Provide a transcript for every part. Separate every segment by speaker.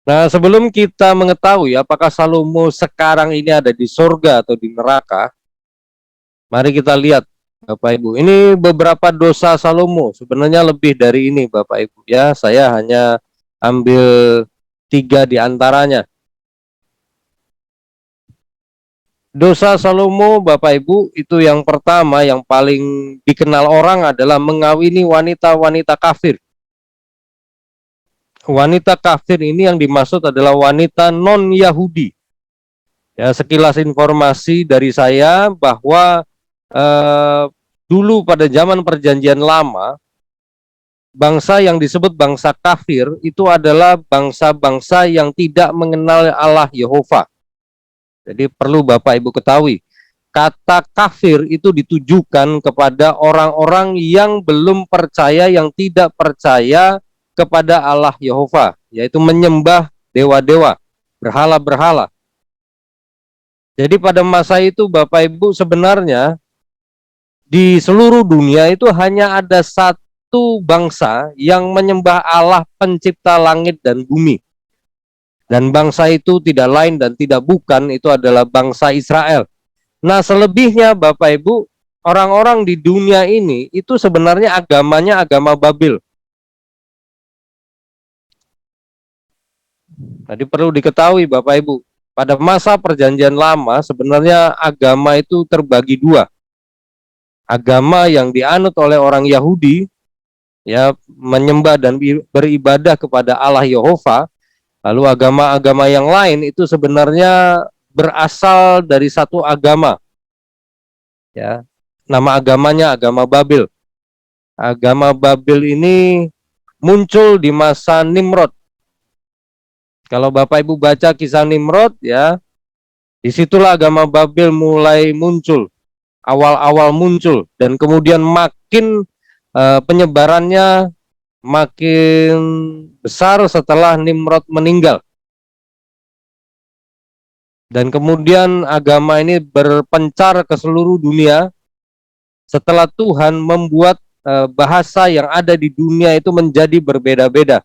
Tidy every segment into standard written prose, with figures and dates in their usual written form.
Speaker 1: Nah, sebelum kita mengetahui apakah Salomo sekarang ini ada di surga atau di neraka, mari kita lihat Bapak Ibu. Ini beberapa dosa Salomo. Sebenarnya lebih dari ini Bapak Ibu ya. Saya hanya ambil 3 di antaranya. Dosa Salomo Bapak Ibu itu yang pertama yang paling dikenal orang adalah mengawini wanita-wanita kafir. Wanita kafir ini yang dimaksud adalah wanita non-Yahudi. Ya, sekilas informasi dari saya bahwa dulu pada zaman perjanjian lama, bangsa yang disebut bangsa kafir itu adalah bangsa-bangsa yang tidak mengenal Allah Yehova. Jadi perlu Bapak Ibu ketahui, kata kafir itu ditujukan kepada orang-orang yang belum percaya, yang tidak percaya kepada Allah Yehova, yaitu menyembah dewa-dewa, berhala-berhala. Jadi pada masa itu Bapak Ibu sebenarnya di seluruh dunia itu hanya ada satu bangsa yang menyembah Allah pencipta langit dan bumi. Dan bangsa itu tidak lain dan tidak bukan, itu adalah bangsa Israel. Nah, selebihnya Bapak Ibu, orang-orang di dunia ini itu sebenarnya agamanya agama Babel. Jadi perlu diketahui Bapak Ibu, pada masa perjanjian lama sebenarnya agama itu terbagi dua. Agama yang dianut oleh orang Yahudi, ya, menyembah dan beribadah kepada Allah Yehova. Lalu agama-agama yang lain itu sebenarnya berasal dari satu agama, ya. Nama agamanya agama Babel. Agama Babel ini muncul di masa Nimrod. Kalau Bapak Ibu baca kisah Nimrod, ya, disitulah agama Babel mulai muncul, awal-awal muncul, dan kemudian makin penyebarannya makin besar setelah Nimrod meninggal. Dan kemudian agama ini berpencar ke seluruh dunia setelah Tuhan membuat bahasa yang ada di dunia itu menjadi berbeda-beda.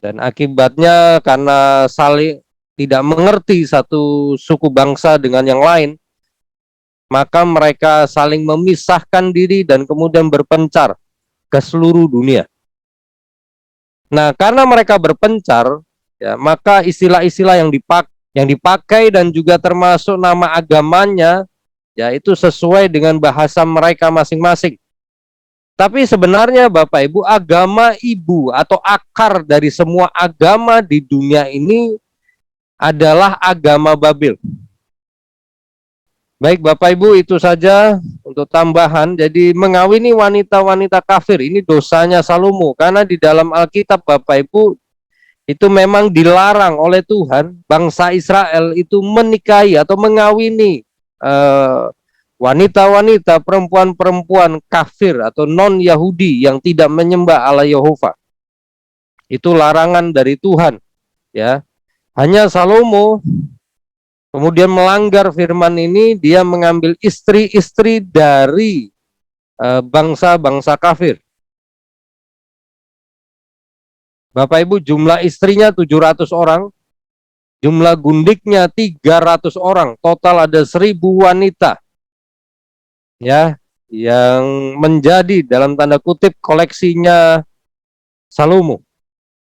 Speaker 1: Dan akibatnya karena saling tidak mengerti satu suku bangsa dengan yang lain, maka mereka saling memisahkan diri dan kemudian berpencar ke seluruh dunia. Nah, karena mereka berpencar, ya, maka istilah-istilah yang dipakai dan juga termasuk nama agamanya, ya, itu sesuai dengan bahasa mereka masing-masing. Tapi sebenarnya Bapak Ibu, agama ibu atau akar dari semua agama di dunia ini adalah agama Babel. Baik Bapak Ibu, itu saja untuk tambahan. Jadi mengawini wanita-wanita kafir ini dosanya Salomo, karena di dalam Alkitab Bapak Ibu itu memang dilarang oleh Tuhan bangsa Israel itu menikahi atau mengawini wanita-wanita, perempuan-perempuan kafir atau non-Yahudi yang tidak menyembah Allah Yehova. Itu larangan dari Tuhan, ya. Hanya Salomo kemudian melanggar firman ini, dia mengambil istri-istri dari bangsa-bangsa kafir. Bapak Ibu, jumlah istrinya 700 orang, jumlah gundiknya 300 orang, total ada 1000 wanita, ya, yang menjadi dalam tanda kutip koleksinya Salomo.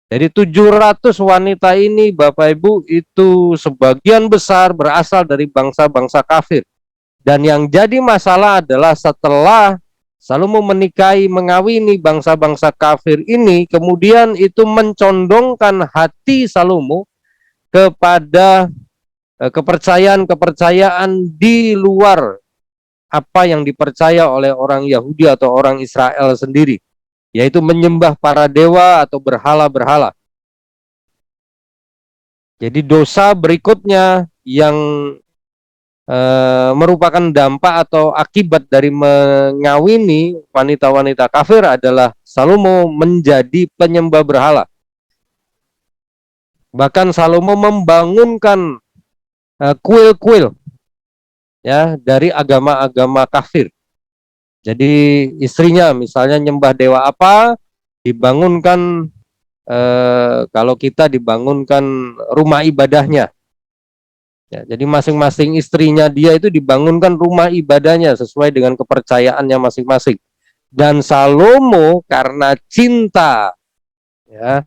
Speaker 1: Jadi 700 wanita ini Bapak Ibu itu sebagian besar berasal dari bangsa-bangsa kafir. Dan yang jadi masalah adalah setelah Salomo menikahi, mengawini bangsa-bangsa kafir ini, kemudian itu mencondongkan hati Salomo kepada kepercayaan-kepercayaan di luar apa yang dipercaya oleh orang Yahudi atau orang Israel sendiri, yaitu menyembah para dewa atau berhala-berhala. Jadi dosa berikutnya yang merupakan dampak atau akibat dari mengawini wanita-wanita kafir adalah Salomo menjadi penyembah berhala. Bahkan Salomo membangunkan kuil-kuil, ya, dari agama-agama kafir. Jadi istrinya misalnya nyembah dewa apa, dibangunkan kalau kita dibangunkan rumah ibadahnya. Ya, jadi masing-masing istrinya dia itu dibangunkan rumah ibadahnya sesuai dengan kepercayaannya masing-masing. Dan Salomo karena cinta, ya,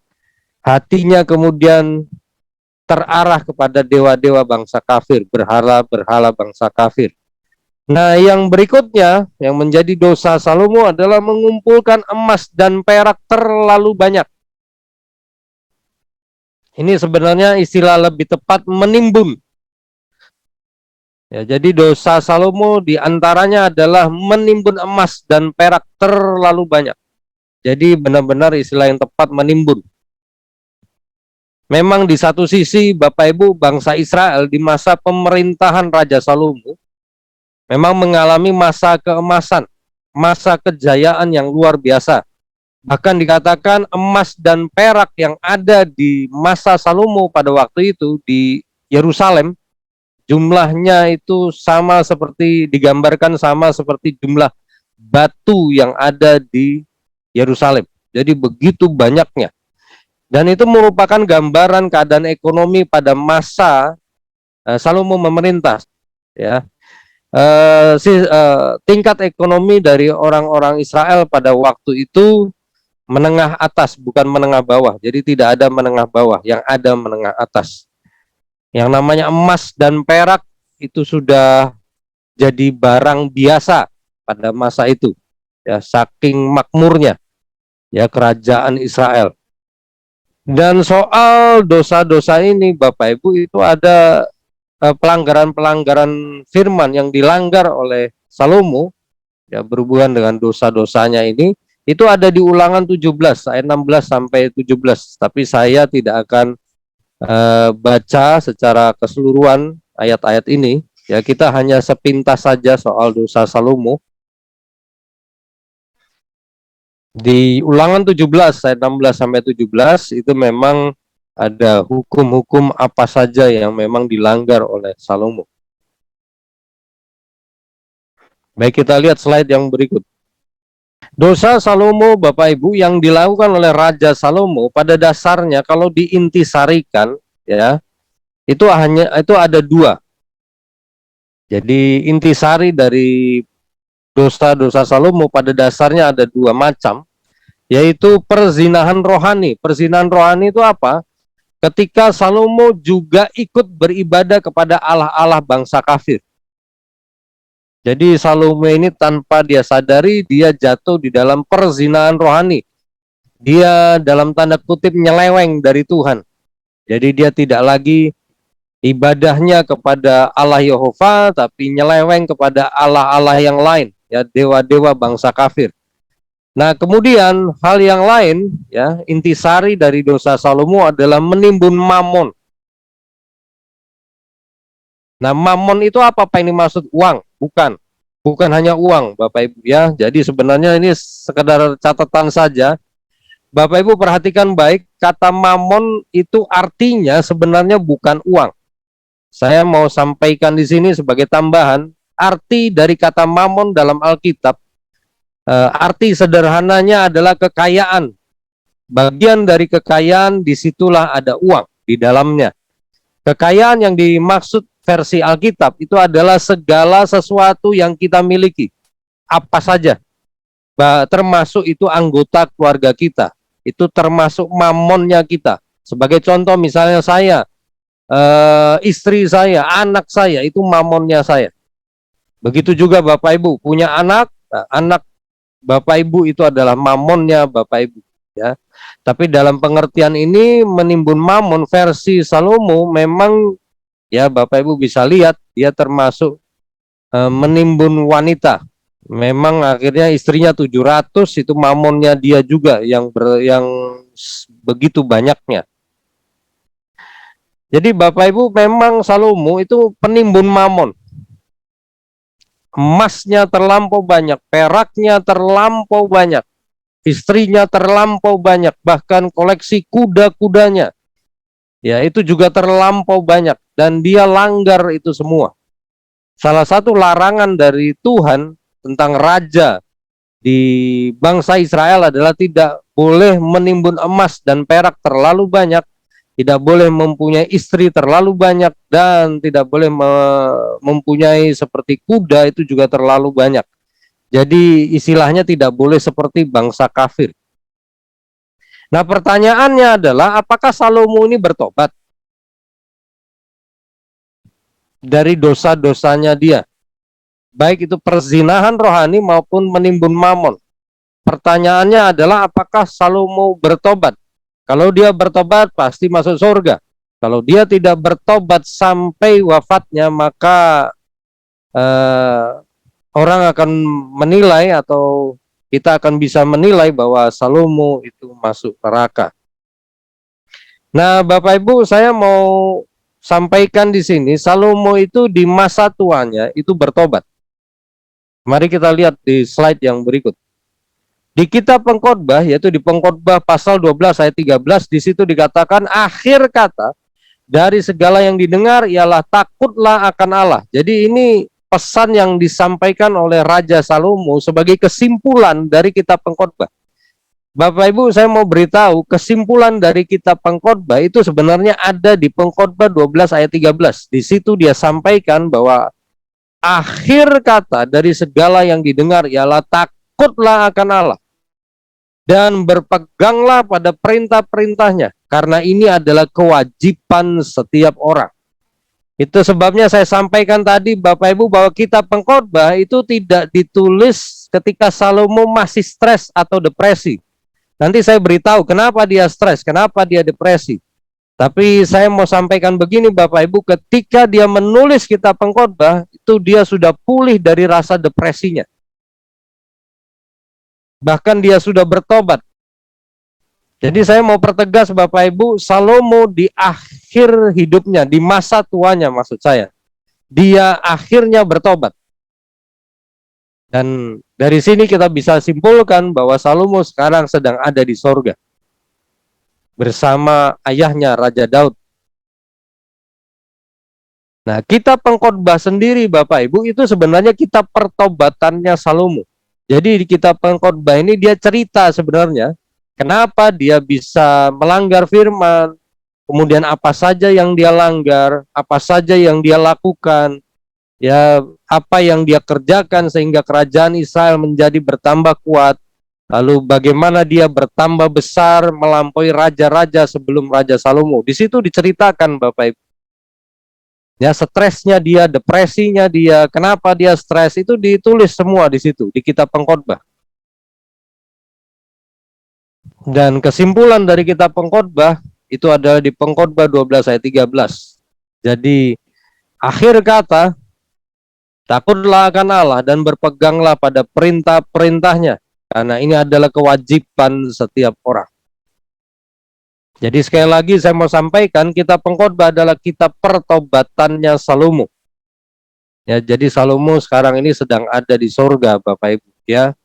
Speaker 1: hatinya kemudian terarah kepada dewa-dewa bangsa kafir, berhala-berhala bangsa kafir. Nah, yang berikutnya yang menjadi dosa Salomo adalah mengumpulkan emas dan perak terlalu banyak. Ini sebenarnya istilah lebih tepat menimbun. Ya, jadi dosa Salomo diantaranya adalah menimbun emas dan perak terlalu banyak. Jadi benar-benar istilah yang tepat menimbun. Memang di satu sisi Bapak Ibu bangsa Israel di masa pemerintahan Raja Salomo memang mengalami masa keemasan, masa kejayaan yang luar biasa. Bahkan dikatakan emas dan perak yang ada di masa Salomo pada waktu itu di Yerusalem jumlahnya itu sama seperti digambarkan sama seperti jumlah batu yang ada di Yerusalem. Jadi begitu banyaknya. Dan itu merupakan gambaran keadaan ekonomi pada masa Salomo memerintah. Ya, tingkat ekonomi dari orang-orang Israel pada waktu itu menengah atas, bukan menengah bawah. Jadi tidak ada menengah bawah, yang ada menengah atas. Yang namanya emas dan perak itu sudah jadi barang biasa pada masa itu. Ya, saking makmurnya ya kerajaan Israel. Dan soal dosa-dosa ini Bapak Ibu itu ada pelanggaran-pelanggaran firman yang dilanggar oleh Salomo ya berhubungan dengan dosa-dosanya ini itu ada di Ulangan 17 ayat 16 sampai 17. Tapi saya tidak akan baca secara keseluruhan ayat-ayat ini. Ya, kita hanya sepintas saja soal dosa Salomo. Di Ulangan 17 ayat 16 sampai 17 itu memang ada hukum-hukum apa saja yang memang dilanggar oleh Salomo. Baik, kita lihat slide yang berikut. Dosa Salomo Bapak Ibu yang dilakukan oleh Raja Salomo pada dasarnya kalau diintisarikan ya, itu ada dua. Jadi intisari dari dosa-dosa Salomo pada dasarnya ada dua macam, yaitu perzinahan rohani. Perzinahan rohani itu apa? Ketika Salomo juga ikut beribadah kepada allah-allah bangsa kafir. Jadi Salomo ini tanpa dia sadari dia jatuh di dalam perzinahan rohani. Dia dalam tanda kutip nyeleweng dari Tuhan. Jadi dia tidak lagi ibadahnya kepada Allah Yehova, tapi nyeleweng kepada allah-allah yang lain, ya dewa-dewa bangsa kafir. Nah, kemudian hal yang lain, ya intisari dari dosa Salomo adalah menimbun mamon. Nah, mamon itu apa? Apa ini maksud uang? Bukan hanya uang, Bapak Ibu ya. Jadi sebenarnya ini sekedar catatan saja. Bapak Ibu perhatikan baik, kata mamon itu artinya sebenarnya bukan uang. Saya mau sampaikan di sini sebagai tambahan, arti dari kata mamon dalam Alkitab, arti sederhananya adalah kekayaan. Bagian dari kekayaan disitulah ada uang di dalamnya. Kekayaan yang dimaksud versi Alkitab itu adalah segala sesuatu yang kita miliki, apa saja, termasuk itu anggota keluarga kita, itu termasuk mamonnya kita. Sebagai contoh misalnya saya, istri saya, anak saya, itu mamonnya saya. Begitu juga Bapak Ibu punya anak, anak Bapak Ibu itu adalah mamonnya Bapak Ibu. Ya, tapi dalam pengertian ini menimbun mamon versi Salomo memang ya Bapak Ibu bisa lihat dia termasuk menimbun wanita. Memang akhirnya istrinya 700 itu mamonnya dia juga yang begitu banyaknya. Jadi Bapak Ibu memang Salomo itu penimbun mamon. Emasnya terlampau banyak, peraknya terlampau banyak, istrinya terlampau banyak, bahkan koleksi kuda-kudanya ya itu juga terlampau banyak dan dia langgar itu semua. Salah satu larangan dari Tuhan tentang raja di bangsa Israel adalah tidak boleh menimbun emas dan perak terlalu banyak, tidak boleh mempunyai istri terlalu banyak, dan tidak boleh mempunyai seperti kuda itu juga terlalu banyak. Jadi istilahnya tidak boleh seperti bangsa kafir. Nah, pertanyaannya adalah apakah Salomo ini bertobat dari dosa-dosanya dia, baik itu perzinahan rohani maupun menimbun mamon? Pertanyaannya adalah apakah Salomo bertobat? Kalau dia bertobat pasti masuk surga. Kalau dia tidak bertobat sampai wafatnya, maka eh, orang akan menilai, atau kita akan bisa menilai bahwa Salomo itu masuk neraka. Nah, Bapak Ibu, saya mau sampaikan di sini, Salomo itu di masa tuanya itu bertobat. Mari kita lihat di slide yang berikut. Di kitab Pengkhotbah, yaitu di Pengkhotbah pasal 12 ayat 13, di situ dikatakan akhir kata dari segala yang didengar ialah takutlah akan Allah. Jadi ini pesan yang disampaikan oleh Raja Salomo sebagai kesimpulan dari kitab Pengkhotbah. Bapak Ibu, saya mau beritahu kesimpulan dari kitab Pengkhotbah itu sebenarnya ada di Pengkhotbah 12 ayat 13. Di situ dia sampaikan bahwa akhir kata dari segala yang didengar ialah takutlah akan Allah dan berpeganglah pada perintah-perintahnya, karena ini adalah kewajiban setiap orang. Itu sebabnya saya sampaikan tadi Bapak Ibu bahwa kitab Pengkhotbah itu tidak ditulis ketika Salomo masih stres atau depresi. Nanti saya beritahu kenapa dia stres, kenapa dia depresi. Tapi saya mau sampaikan begini Bapak Ibu, ketika dia menulis kitab Pengkhotbah, itu dia sudah pulih dari rasa depresinya. Bahkan dia sudah bertobat. Jadi saya mau pertegas Bapak Ibu, Salomo di akhir hidupnya, di masa tuanya maksud saya, dia akhirnya bertobat. Dan dari sini kita bisa simpulkan bahwa Salomo sekarang sedang ada di sorga bersama ayahnya Raja Daud. Nah, kitab Pengkhotbah sendiri Bapak Ibu itu sebenarnya kitab pertobatannya Salomo. Jadi di kitab Pengkhotbah ini dia cerita sebenarnya kenapa dia bisa melanggar firman, kemudian apa saja yang dia langgar, apa saja yang dia lakukan, ya apa yang dia kerjakan sehingga kerajaan Israel menjadi bertambah kuat, lalu bagaimana dia bertambah besar melampaui raja-raja sebelum Raja Salomo. Di situ diceritakan Bapak Ibu. Ya, stresnya dia, depresinya dia, kenapa dia stres, itu ditulis semua di situ, di kitab Pengkhotbah. Dan kesimpulan dari kitab Pengkhotbah itu adalah di Pengkhotbah 12 ayat 13. Jadi, akhir kata, takutlah akan Allah dan berpeganglah pada perintah-perintahnya, karena ini adalah kewajiban setiap orang. Jadi sekali lagi saya mau sampaikan, kitab Pengkhotbah adalah kitab pertobatannya Salomo. Ya, jadi Salomo sekarang ini sedang ada di surga Bapak Ibu ya.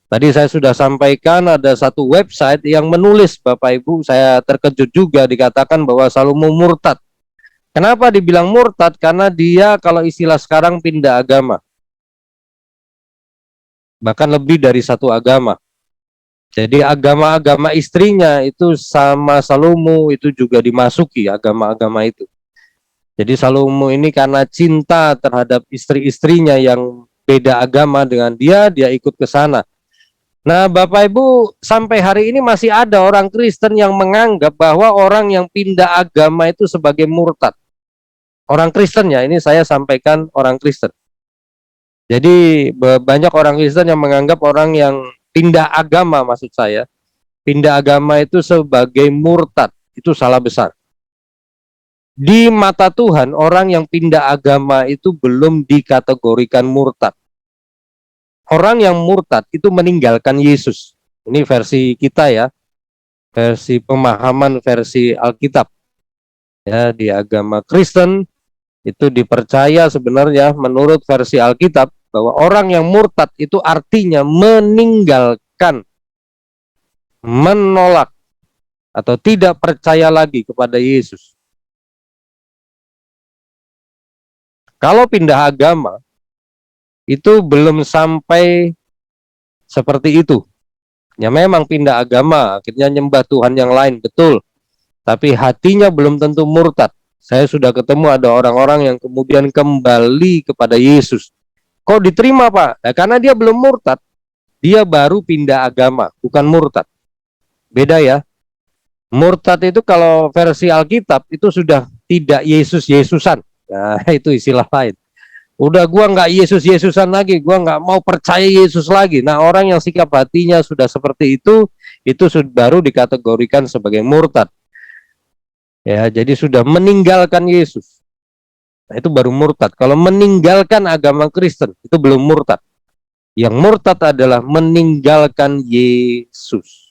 Speaker 1: Tadi saya sudah sampaikan ada satu website yang menulis Bapak Ibu, saya terkejut juga dikatakan bahwa Salomo murtad. Kenapa dibilang murtad? Karena dia kalau istilah sekarang pindah agama. Bahkan lebih dari satu agama. Jadi agama-agama istrinya itu sama Salomo itu juga dimasuki agama-agama itu. Jadi Salomo ini karena cinta terhadap istri-istrinya yang beda agama dengan dia, dia ikut ke sana. Nah, Bapak Ibu, sampai hari ini masih ada orang Kristen yang menganggap bahwa orang yang pindah agama itu sebagai murtad. Orang Kristen ya, ini saya sampaikan orang Kristen. Jadi banyak orang Kristen yang menganggap orang yang pindah agama, maksud saya, pindah agama itu sebagai murtad. Itu salah besar. Di mata Tuhan, orang yang pindah agama itu belum dikategorikan murtad. Orang yang murtad itu meninggalkan Yesus. Ini versi kita ya, versi pemahaman versi Alkitab. Ya, di agama Kristen itu dipercaya sebenarnya menurut versi Alkitab bahwa orang yang murtad itu artinya meninggalkan, menolak, atau tidak percaya lagi kepada Yesus. Kalau pindah agama, itu belum sampai seperti itu. Ya memang pindah agama, akhirnya nyembah Tuhan yang lain, betul. Tapi hatinya belum tentu murtad. Saya sudah ketemu ada orang-orang yang kemudian kembali kepada Yesus. Kok diterima, Pak? Ya, karena dia belum murtad. Dia baru pindah agama, bukan murtad. Beda ya. Murtad itu kalau versi Alkitab itu sudah tidak Yesus-Yesusan. Nah, itu istilah lain. Udah gua nggak Yesus-Yesusan lagi, gua nggak mau percaya Yesus lagi. Nah, orang yang sikap hatinya sudah seperti itu baru dikategorikan sebagai murtad. Ya, jadi sudah meninggalkan Yesus. Nah, itu baru murtad. Kalau meninggalkan agama Kristen, itu belum murtad. Yang murtad adalah meninggalkan Yesus.